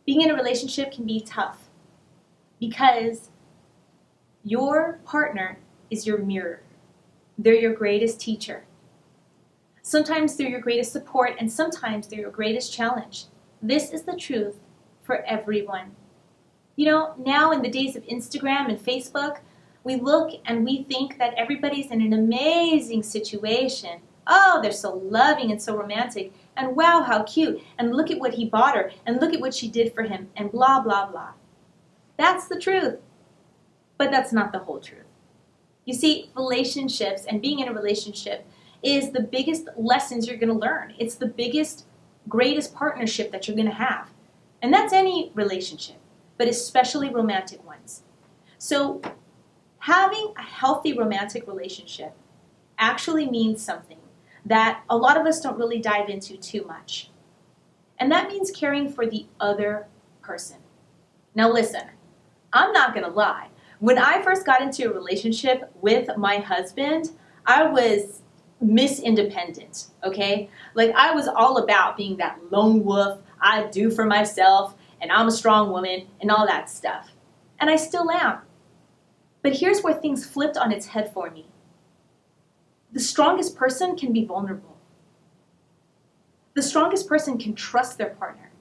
Being in a relationship can be tough because your partner is your mirror. They're your greatest teacher. Sometimes they're your greatest support, and sometimes they're your greatest challenge. This is the truth for everyone. You know, now in the days of Instagram and Facebook, we look and we think that everybody's in an amazing situation. Oh, they're so loving and so romantic, and wow, how cute, and look at what he bought her, and look at what she did for him, and blah, blah, blah. That's the truth, but that's not the whole truth. You see, relationships and being in a relationship is the biggest lessons you're going to learn. It's the biggest, greatest partnership that you're going to have. And that's any relationship, but especially romantic ones. So having a healthy romantic relationship actually means something that a lot of us don't really dive into too much. And that means caring for the other person. Now listen, I'm not going to lie. When I first got into a relationship with my husband, I was Miss Independent, okay? Like, I was all about being that lone wolf, I do for myself, and I'm a strong woman, and all that stuff. And I still am. But here's where things flipped on its head for me. The strongest person can be vulnerable. The strongest person can trust their partner.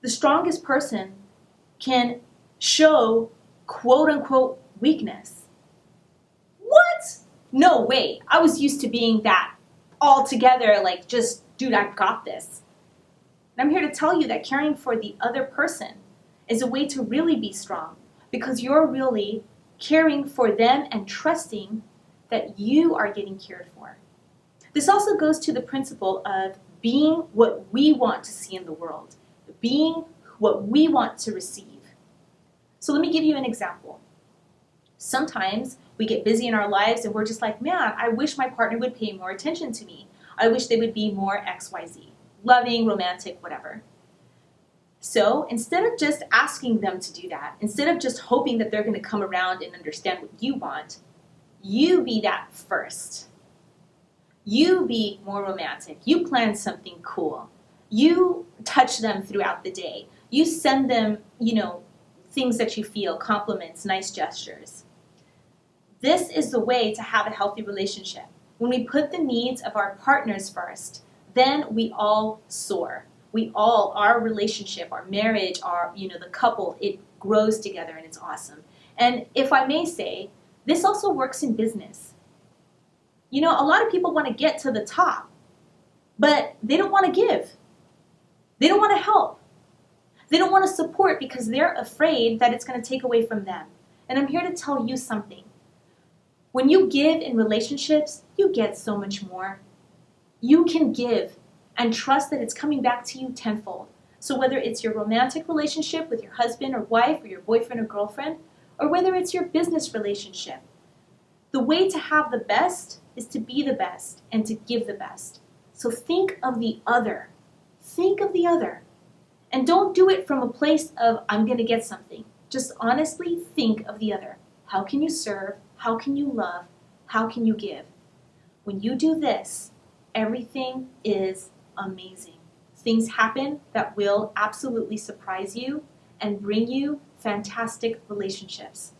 The strongest person can show quote-unquote weakness. What? No way. I was used to being that all together, like, just, dude, I got this. And I'm here to tell you that caring for the other person is a way to really be strong, because you're really caring for them and trusting that you are getting cared for. This also goes to the principle of being what we want to see in the world, being what we want to receive. So let me give you an example. Sometimes we get busy in our lives and we're just like, man, I wish my partner would pay more attention to me. I wish they would be more XYZ, loving, romantic, whatever. So instead of just asking them to do that, instead of just hoping that they're going to come around and understand what you want, you be that first. You be more romantic. You plan something cool. You touch them throughout the day. You send them, things that you feel, compliments, nice gestures. This is the way to have a healthy relationship. When we put the needs of our partners first, then we all soar. Our relationship, our marriage, the couple, it grows together and it's awesome. And if I may say, this also works in business. A lot of people want to get to the top, but they don't want to give. They don't want to help. They don't want to support because they're afraid that it's going to take away from them. And I'm here to tell you something. When you give in relationships, you get so much more. You can give and trust that it's coming back to you tenfold. So whether it's your romantic relationship with your husband or wife or your boyfriend or girlfriend, or whether it's your business relationship, the way to have the best is to be the best and to give the best. So think of the other. Think of the other. And don't do it from a place of, I'm going to get something. Just honestly think of the other. How can you serve? How can you love? How can you give? When you do this, everything is amazing. Things happen that will absolutely surprise you and bring you fantastic relationships.